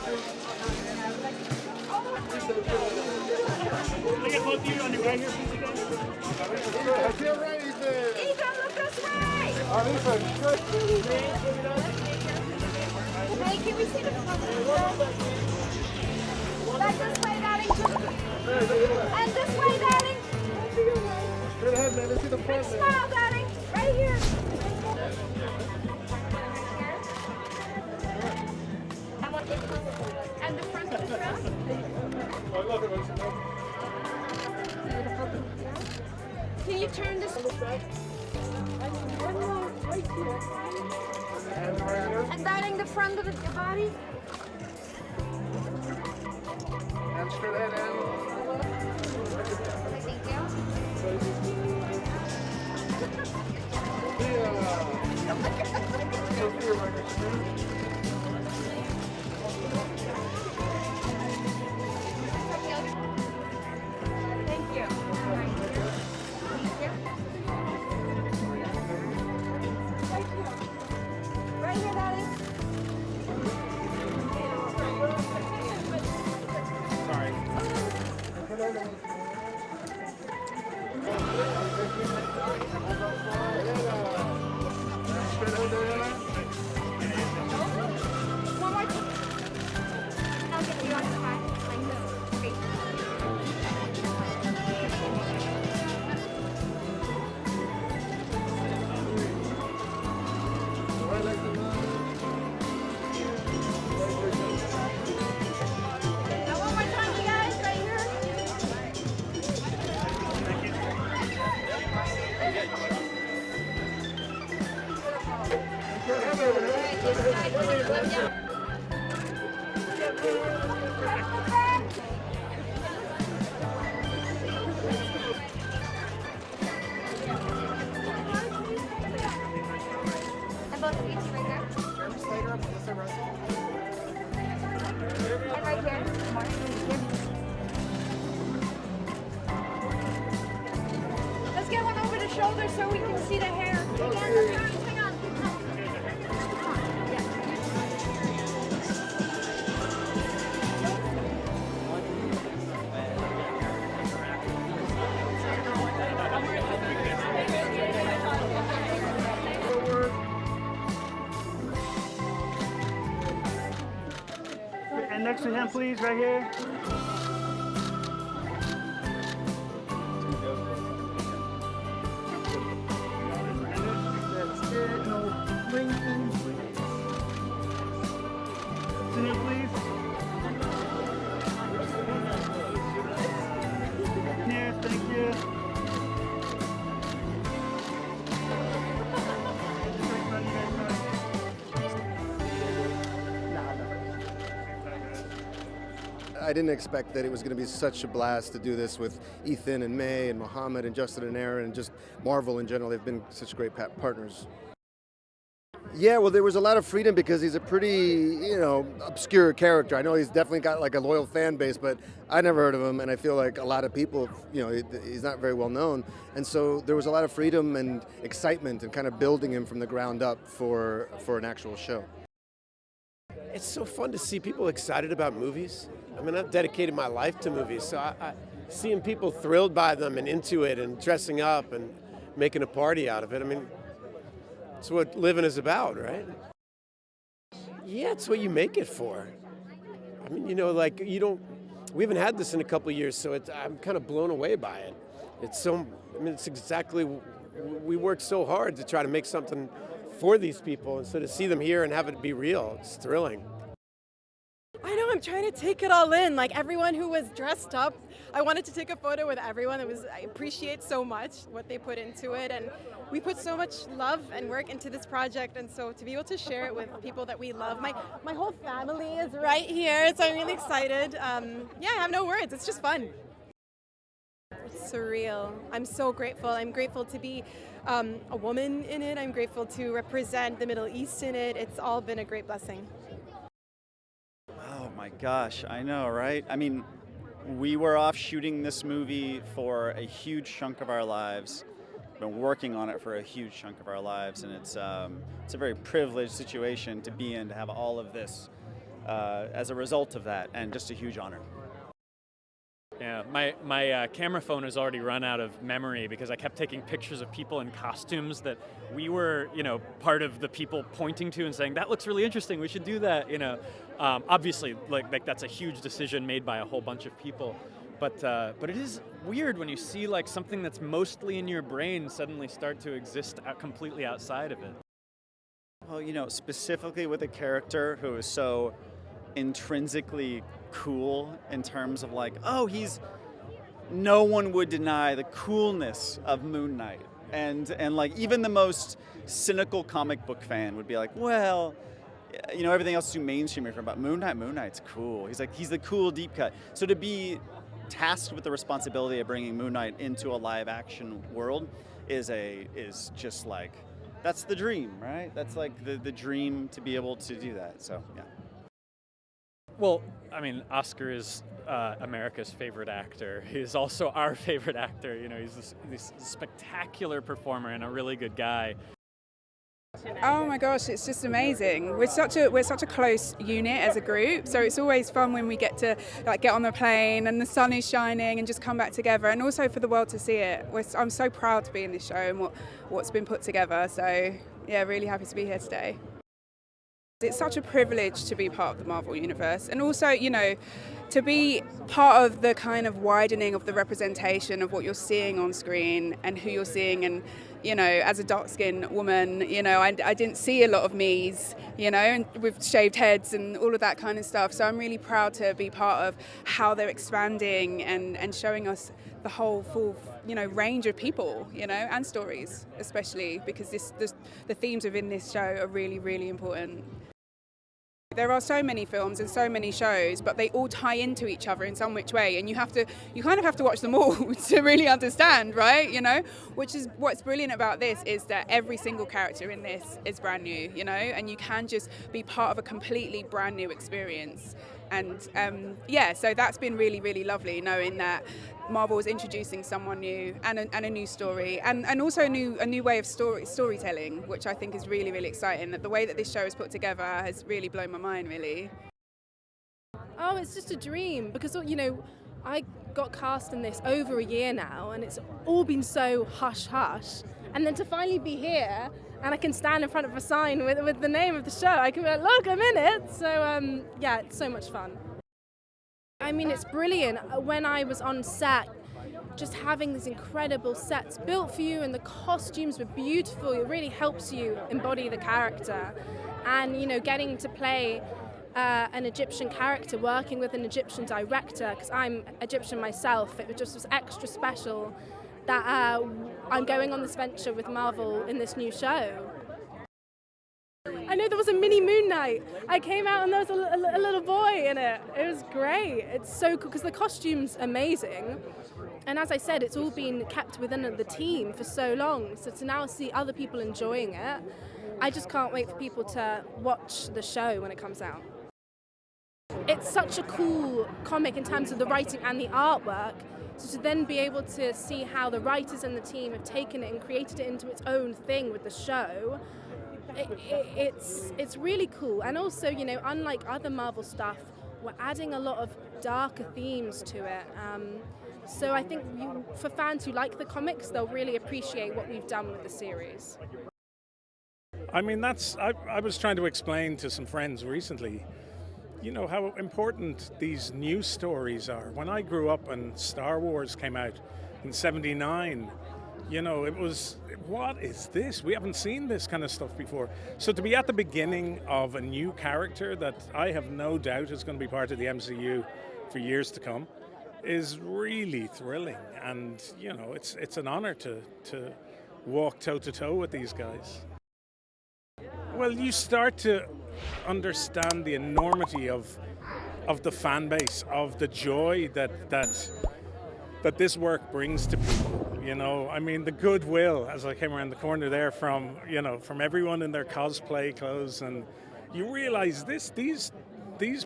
I get both of you on your right here, please, again? Ethan, look this way! Hey, can we see the front? Back this way, darling. And this way, darling. Straight ahead, man. Let's see the Big front, smile, darling. Right here. And the front of the dress. Can you turn this? And darling, the front of the body. And straight ahead, and Thank you. Sophia right next to me. Thank you. Thank you. Right here, darling. Sorry. One more time. I'll get you on the back. Like this. Great. Now one more time, you guys, right here. And both of you two right there. Jeremy Slater, Melissa Russell. And right here. Mark. Let's get one over the shoulder so we can see the hair. Hang on, hang on. And next to him, please, right here. That's it. No blinking. To him, please. Here, thank you. I didn't expect that it was going to be such a blast to do this with Ethan and May and Mohamed and Justin and Aaron and just Marvel in general. They've been such great partners. Yeah, well, there was a lot of freedom because he's a pretty, obscure character. I know he's definitely got like a loyal fan base, but I never heard of him, and I feel like a lot of people, he's not very well known. And so there was a lot of freedom and excitement and kind of building him from the ground up for an actual show. It's so fun to see people excited about movies. I mean, I've dedicated my life to movies, so I seeing people thrilled by them and into it and dressing up and making a party out of it. I mean, it's what living is about, right? Yeah, it's what you make it for. I mean, we haven't had this in a couple of years, so I'm kind of blown away by it. It's exactly, we worked so hard to try to make something for these people, and so to see them here and have it be real, it's thrilling. I know, I'm trying to take it all in. Like everyone who was dressed up, I wanted to take a photo with everyone. I appreciate so much what they put into it, and we put so much love and work into this project, and so to be able to share it with people that we love. My whole family is right here, so I'm really excited. Yeah, I have no words. It's just fun. It's surreal. I'm so grateful. I'm grateful to be a woman in it. I'm grateful to represent the Middle East in it. It's all been a great blessing. Oh my gosh, I know, right? I mean, we were off shooting this movie for a huge chunk of our lives. Been working on it for a huge chunk of our lives, and it's a very privileged situation to be in, to have all of this as a result of that, and just a huge honor. Yeah, my camera phone has already run out of memory because I kept taking pictures of people in costumes that we were, part of the people pointing to and saying, that looks really interesting, we should do that, Obviously, like that's a huge decision made by a whole bunch of people. But it is weird when you see like something that's mostly in your brain suddenly start to exist completely outside of it. Well, specifically with a character who is so intrinsically cool in terms of like, no one would deny the coolness of Moon Knight. And like even the most cynical comic book fan would be like, well, everything else is too mainstream about Moon Knight's cool. He's the cool deep cut. So to be tasked with the responsibility of bringing Moon Knight into a live action world is just like, that's the dream, right? That's like the dream to be able to do that. So yeah. Well, I mean, Oscar is America's favorite actor. He's also our favorite actor. He's this spectacular performer and a really good guy. Oh my gosh, it's just amazing. We're such a close unit as a group, so it's always fun when we get to get on the plane and the sun is shining and just come back together, and also for the world to see it. I'm so proud to be in this show and what's been put together. So yeah, really happy to be here today. It's such a privilege to be part of the Marvel Universe, and also, to be part of the kind of widening of the representation of what you're seeing on screen and who you're seeing. And, as a dark-skinned woman, I didn't see a lot of me's, and with shaved heads and all of that kind of stuff. So I'm really proud to be part of how they're expanding and showing us the whole full, range of people, and stories, especially because the themes within this show are really, really important. There are so many films and so many shows, but they all tie into each other in some which way, and you kind of have to watch them all to really understand, right? Which is what's brilliant about this, is that every single character in this is brand new, and you can just be part of a completely brand new experience. And so that's been really, really lovely, knowing that Marvel is introducing someone new and a new story, and also a new way of storytelling, which I think is really, really exciting. That the way that this show is put together has really blown my mind, really. Oh, it's just a dream, because I got cast in this over a year now, and it's all been so hush hush, and then to finally be here and I can stand in front of a sign with the name of the show, I can be like, look, I'm in it. So yeah, it's so much fun. I mean, it's brilliant. When I was on set, just having these incredible sets built for you, and the costumes were beautiful. It really helps you embody the character. And, getting to play an Egyptian character, working with an Egyptian director, because I'm Egyptian myself, it just was extra special that I'm going on this venture with Marvel in this new show. I know there was a mini Moon Knight. I came out and there was a little boy in it. It was great. It's so cool because the costume's amazing. And as I said, it's all been kept within the team for so long. So to now see other people enjoying it, I just can't wait for people to watch the show when it comes out. It's such a cool comic in terms of the writing and the artwork. So to then be able to see how the writers and the team have taken it and created it into its own thing with the show, it's really cool. And also, unlike other Marvel stuff, we're adding a lot of darker themes to it. So I think for fans who like the comics, they'll really appreciate what we've done with the series. I mean, I was trying to explain to some friends recently, how important these new stories are. When I grew up and Star Wars came out in '79, it was, what is this? We haven't seen this kind of stuff before. So to be at the beginning of a new character that I have no doubt is going to be part of the MCU for years to come is really thrilling. And, it's an honor to walk toe-to-toe with these guys. Well, you start to understand the enormity of the fan base, of the joy that this work brings to people. I mean, the goodwill as I came around the corner there from everyone in their cosplay clothes, and you realize these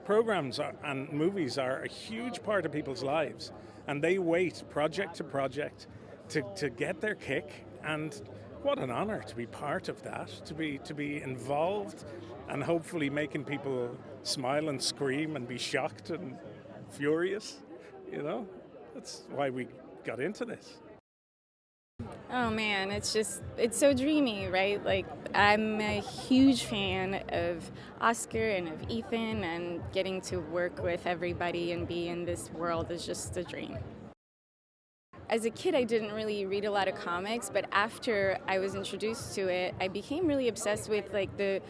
programs and movies are a huge part of people's lives, and they wait project to project to get their kick. And what an honor to be part of that, to be involved, and hopefully making people smile and scream and be shocked and furious. You know, that's why we got into this. Oh man, it's so dreamy, right? Like, I'm a huge fan of Oscar and of Ethan, and getting to work with everybody and be in this world is just a dream. As a kid, I didn't really read a lot of comics, but after I was introduced to it, I became really obsessed with like the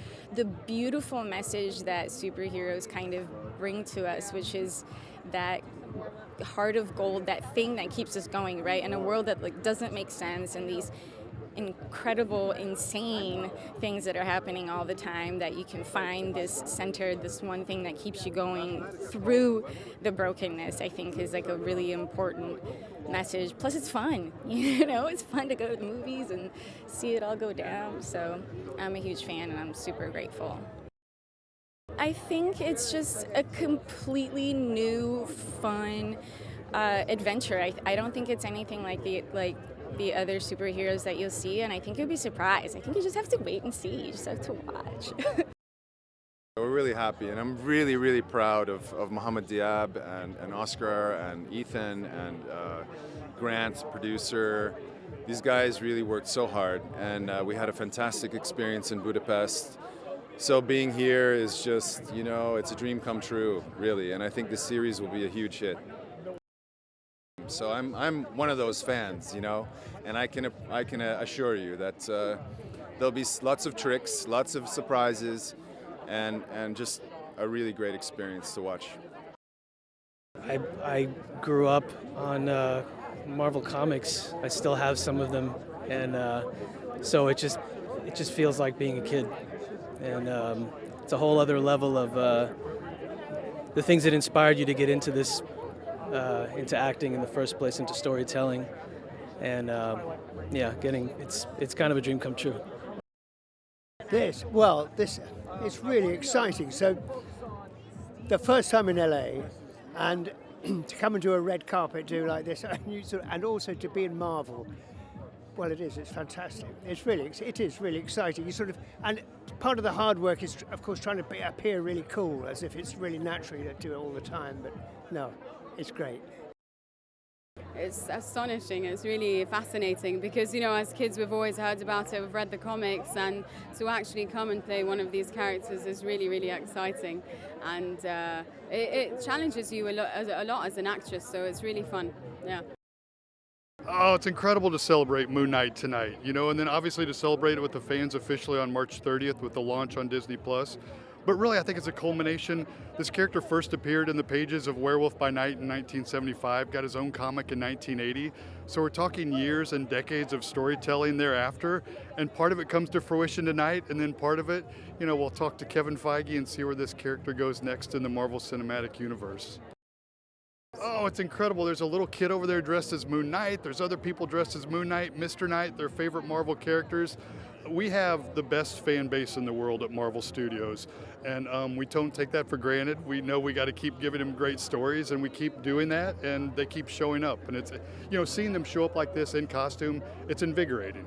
beautiful message that superheroes kind of bring to us, which is that heart of gold, that thing that keeps us going, right? In a world that like doesn't make sense, and these incredible, insane things that are happening all the time, that you can find this center, this one thing that keeps you going through the brokenness, I think is like a really important message. Plus it's fun, you know, it's fun to go to the movies and see it all go down. So I'm a huge fan and I'm super grateful. I think it's just a completely new, fun adventure. I don't think it's anything like the other superheroes that you'll see, and I think you'll be surprised. I think you just have to wait and see. You just have to watch. We're really happy, and I'm really, really proud of Mohamed Diab and Oscar and Ethan and Grant, producer. These guys really worked so hard, and we had a fantastic experience in Budapest. So being here is just, you know, it's a dream come true, really, and I think this series will be a huge hit. So I'm one of those fans, you know, and I can assure you that there'll be lots of tricks, lots of surprises, and just a really great experience to watch. I grew up on Marvel comics. I still have some of them, and so it just feels like being a kid, and it's a whole other level of the things that inspired you to get into this. Into acting in the first place, into storytelling, and yeah, it's kind of a dream come true. This it's really exciting. So the first time in LA, and to come and do a red carpet do like this, and also to be in Marvel. Well, it's fantastic. It is really exciting. And part of the hard work is, of course, trying to appear really cool, as if it's really natural to do it all the time. But no, it's great. It's astonishing. It's really fascinating because, you know, as kids we've always heard about it, we've read the comics, and to actually come and play one of these characters is really, really exciting. And it challenges you a lot as an actress, so it's really fun. Yeah. Oh, it's incredible to celebrate Moon Knight tonight, you know, and then obviously to celebrate it with the fans officially on March 30th with the launch on Disney+. But really, I think it's a culmination. This character first appeared in the pages of Werewolf by Night in 1975, got his own comic in 1980. So we're talking years and decades of storytelling thereafter, and part of it comes to fruition tonight, and then part of it, you know, we'll talk to Kevin Feige and see where this character goes next in the Marvel Cinematic Universe. Oh, it's incredible. There's a little kid over there dressed as Moon Knight. There's other people dressed as Moon Knight, Mr. Knight, their favorite Marvel characters. We have the best fan base in the world at Marvel Studios, and we don't take that for granted. We know we got to keep giving them great stories, and we keep doing that, and they keep showing up. And it's, you know, seeing them show up like this in costume, it's invigorating.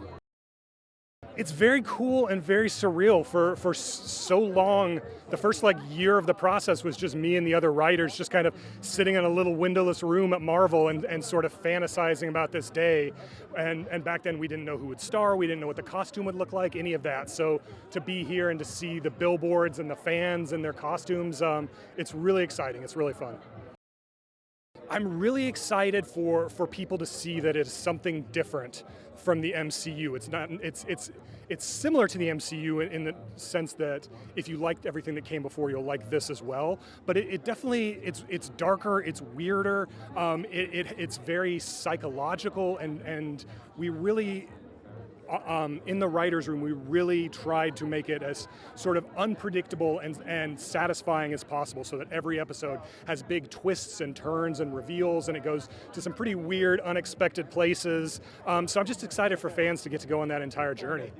It's very cool and very surreal. For so long, the first year of the process was just me and the other writers just kind of sitting in a little windowless room at Marvel and sort of fantasizing about this day. And back then we didn't know who would star, we didn't know what the costume would look like, any of that. So to be here and to see the billboards and the fans and their costumes, it's really exciting, it's really fun. I'm really excited for people to see that it's something different from the MCU. It's similar to the MCU in the sense that if you liked everything that came before, you'll like this as well. But it definitely, it's darker, it's weirder, it's very psychological, and we really, in the writer's room, we really tried to make it as sort of unpredictable and satisfying as possible, so that every episode has big twists and turns and reveals, and it goes to some pretty weird, unexpected places. So I'm just excited for fans to get to go on that entire journey.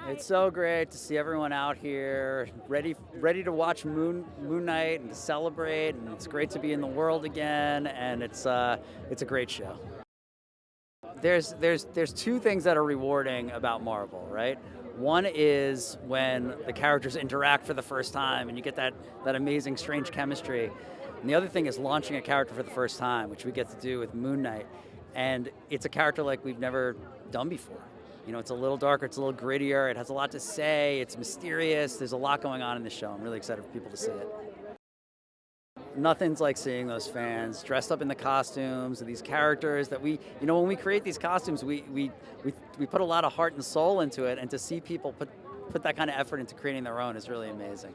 It's so great to see everyone out here, ready to watch Moon Knight and to celebrate, and it's great to be in the world again, and it's a great show. there's two things that are rewarding about Marvel, right? One is when the characters interact for the first time and you get that amazing, strange chemistry. And the other thing is launching a character for the first time, which we get to do with Moon Knight. And it's a character like we've never done before. You know, it's a little darker, it's a little grittier, it has a lot to say, it's mysterious, there's a lot going on in the show. I'm really excited for people to see it. Nothing's like seeing those fans dressed up in the costumes of these characters that we, you know, when we create these costumes, we put a lot of heart and soul into it, and to see people put that kind of effort into creating their own is really amazing.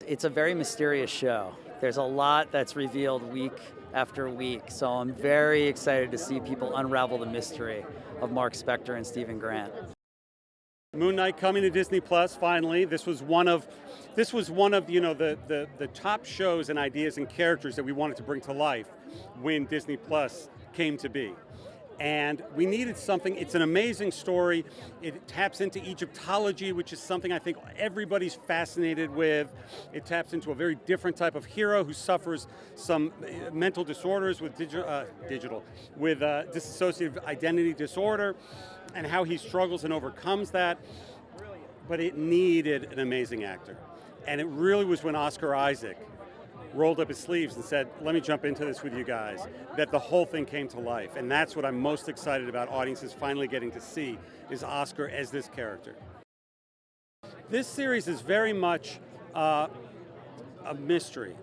It's a very mysterious show. There's a lot that's revealed week after week, so I'm very excited to see people unravel the mystery of Marc Spector and Stephen Grant. Moon Knight coming to Disney Plus finally. This was one of you know the top shows and ideas and characters that we wanted to bring to life when Disney Plus came to be. And we needed something. It's an amazing story. It taps into Egyptology, which is something I think everybody's fascinated with. It taps into a very different type of hero who suffers some mental disorders with dissociative identity disorder, and how he struggles and overcomes that. But it needed an amazing actor. And it really was when Oscar Isaac rolled up his sleeves and said, let me jump into this with you guys, that the whole thing came to life. And that's what I'm most excited about audiences finally getting to see, is Oscar as this character. This series is very much a mystery.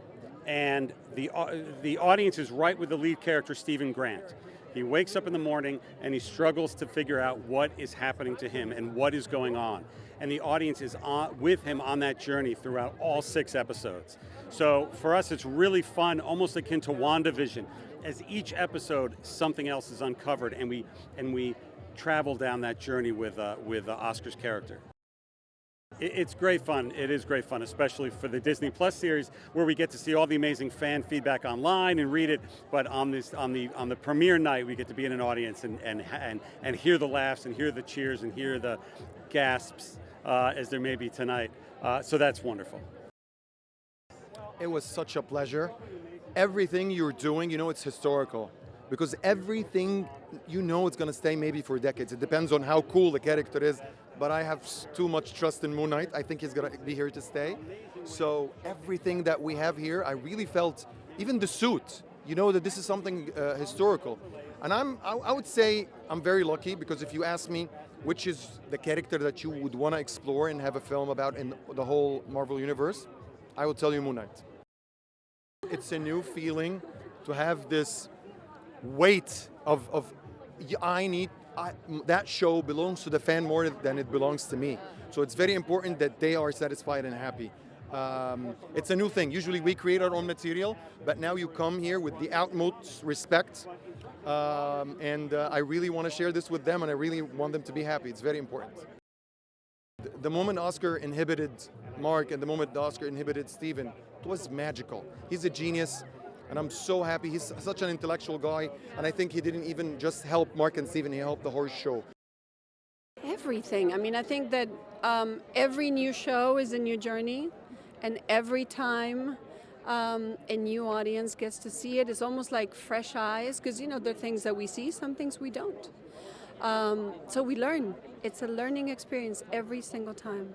And the audience is right with the lead character, Stephen Grant. He wakes up in the morning and he struggles to figure out what is happening to him and what is going on. And the audience is with him on that journey throughout all 6 episodes. So for us, it's really fun, almost akin to WandaVision. As each episode, something else is uncovered, and we travel down that journey with Oscar's character. It's great fun. It is great fun, especially for the Disney Plus series, where we get to see all the amazing fan feedback online and read it. But on the premiere night, we get to be in an audience and hear the laughs and hear the cheers and hear the gasps as there may be tonight. So that's wonderful. It was such a pleasure. Everything you're doing, you know, it's historical. Because everything, you know, it's going to stay maybe for decades. It depends on how cool the character is. But I have too much trust in Moon Knight. I think he's going to be here to stay. So everything that we have here, I really felt, even the suit, you know, that this is something historical. And I would say I'm very lucky, because if you ask me which is the character that you would want to explore and have a film about in the whole Marvel universe, I will tell you Moon Knight. It's a new feeling to have this weight of that show belongs to the fan more than it belongs to me. So it's very important that they are satisfied and happy. It's a new thing. Usually we create our own material, but now you come here with the utmost respect. And I really want to share this with them, and I really want them to be happy. It's very important. The moment Oscar inhibited Marc and the moment Oscar inhibited Stephen, it was magical. He's a genius, and I'm so happy. He's such an intellectual guy, and I think he didn't even just help Marc and Stephen, he helped the whole show. Everything. I mean, I think that every new show is a new journey, and every time a new audience gets to see it, it's almost like fresh eyes, because, you know, there are things that we see, some things we don't. So we learn. It's a learning experience every single time.